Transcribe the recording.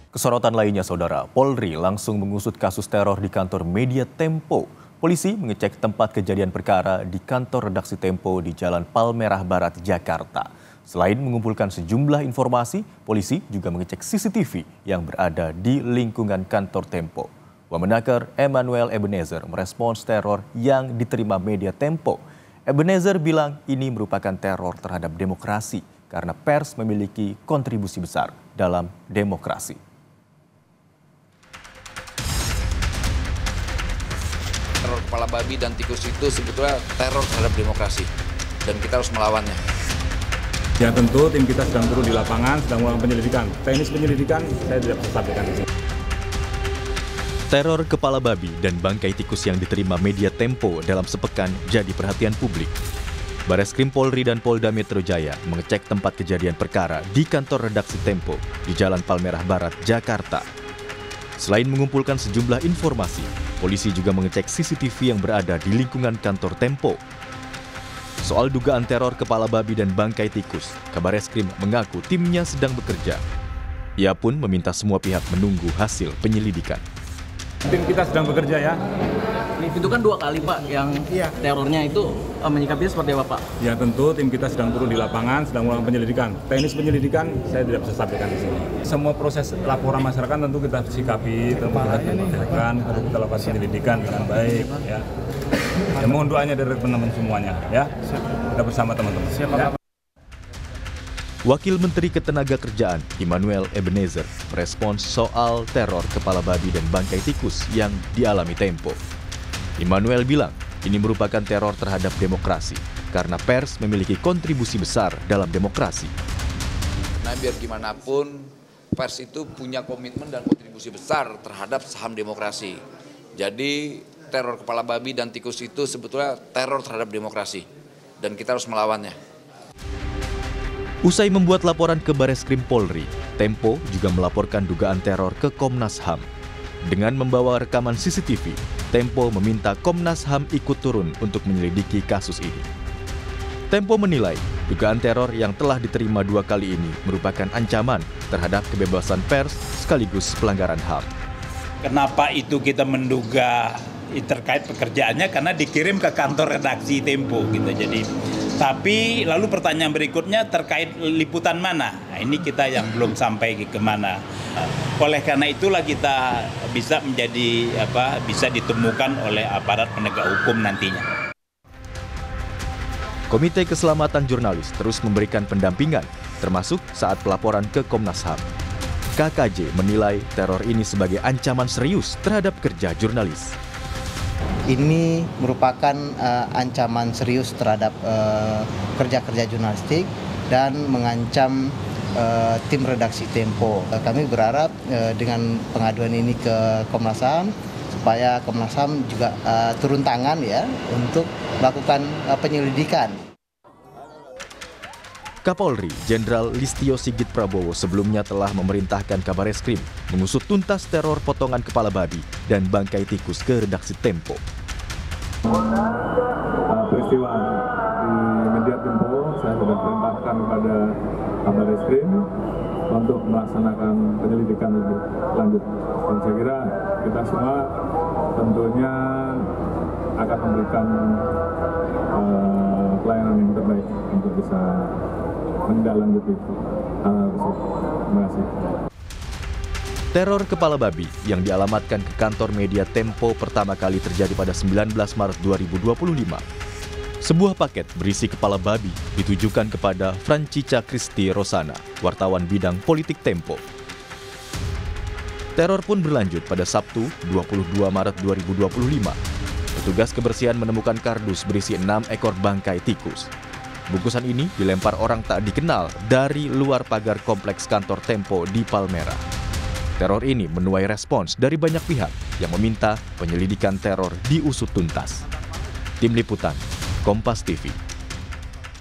Kesorotan lainnya, Saudara, Polri langsung mengusut kasus teror di kantor media Tempo. Polisi mengecek tempat kejadian perkara di kantor redaksi Tempo di Jalan Palmerah Barat, Jakarta. Selain mengumpulkan sejumlah informasi, polisi juga mengecek CCTV yang berada di lingkungan kantor Tempo. Wamenaker Emmanuel Ebenezer merespons teror yang diterima media Tempo. Ebenezer bilang ini merupakan teror terhadap demokrasi karena pers memiliki kontribusi besar dalam demokrasi. Teror kepala babi dan tikus itu sebetulnya teror terhadap demokrasi dan kita harus melawannya. Ya tentu tim kita sedang turun di lapangan, sedang melakukan penyelidikan. Teknis penyelidikan saya tidak bisa sampaikan di sini. Teror kepala babi dan bangkai tikus yang diterima media Tempo dalam sepekan jadi perhatian publik. Bareskrim Polri dan Polda Metro Jaya mengecek tempat kejadian perkara di kantor redaksi Tempo di Jalan Palmerah Barat, Jakarta. Selain mengumpulkan sejumlah informasi, polisi juga mengecek CCTV yang berada di lingkungan kantor Tempo. Soal dugaan teror kepala babi dan bangkai tikus, Kabareskrim mengaku timnya sedang bekerja. Ia pun meminta semua pihak menunggu hasil penyelidikan. Tim kita sedang bekerja ya. Itu kan 2 kali Pak yang terornya itu menyikapinya seperti apa Pak? Ya tentu tim kita sedang turun di lapangan, sedang melakukan penyelidikan. Teknis penyelidikan saya tidak bisa sampaikan di sini. Semua proses laporan masyarakat tentu kita sikapi, tentu kita sampaikan, tentu kita lakukan penyelidikan dengan baik. Ya. Mohon doanya dari teman-teman semuanya, ya. Kita bersama teman-teman. Ya. Wakil Menteri Ketenagakerjaan Emmanuel Ebenezer merespons soal teror kepala babi dan bangkai tikus yang dialami Tempo. Emmanuel bilang ini merupakan teror terhadap demokrasi karena pers memiliki kontribusi besar dalam demokrasi. Nah biar gimana pun pers itu punya komitmen dan kontribusi besar terhadap saham demokrasi. Jadi teror kepala babi dan tikus itu sebetulnya teror terhadap demokrasi dan kita harus melawannya. Usai membuat laporan ke Bareskrim Polri, Tempo juga melaporkan dugaan teror ke Komnas HAM. Dengan membawa rekaman CCTV, Tempo meminta Komnas HAM ikut turun untuk menyelidiki kasus ini. Tempo menilai dugaan teror yang telah diterima 2 kali ini merupakan ancaman terhadap kebebasan pers sekaligus pelanggaran HAM. Kenapa itu kita menduga terkait pekerjaannya karena dikirim ke kantor redaksi Tempo gitu. Jadi tapi lalu pertanyaan berikutnya terkait liputan mana? Nah, ini kita yang belum sampai ke mana. Oleh karena itulah kita bisa bisa ditemukan oleh aparat penegak hukum nantinya. Komite Keselamatan Jurnalis terus memberikan pendampingan, termasuk saat pelaporan ke Komnas HAM. KKJ menilai teror ini sebagai ancaman serius terhadap kerja jurnalis. Ini merupakan ancaman serius terhadap kerja-kerja jurnalistik dan mengancam tim redaksi Tempo. Kami berharap dengan pengaduan ini ke Komnas HAM supaya Komnas HAM juga turun tangan ya untuk melakukan penyelidikan. Kapolri Jenderal Listio Sigit Prabowo sebelumnya telah memerintahkan Kabareskrim mengusut tuntas teror potongan kepala babi dan bangkai tikus ke redaksi Tempo. Peristiwa di media Tempo, saya sudah perintahkan kepada Kabareskrim untuk melaksanakan penyelidikan lebih lanjut. Dan saya kira kita semua tentunya akan memberikan pelayanan yang terbaik untuk bisa menindaklanjuti hal tersebut. Terima kasih. Teror kepala babi yang dialamatkan ke kantor media Tempo pertama kali terjadi pada 19 Maret 2025. Sebuah paket berisi kepala babi ditujukan kepada Francica Kristi Rosana, wartawan bidang politik Tempo. Teror pun berlanjut pada Sabtu 22 Maret 2025. Petugas kebersihan menemukan kardus berisi 6 ekor bangkai tikus. Bungkusan ini dilempar orang tak dikenal dari luar pagar kompleks kantor Tempo di Palmerah. Teror ini menuai respons dari banyak pihak yang meminta penyelidikan teror diusut tuntas. Tim Liputan, Kompas TV.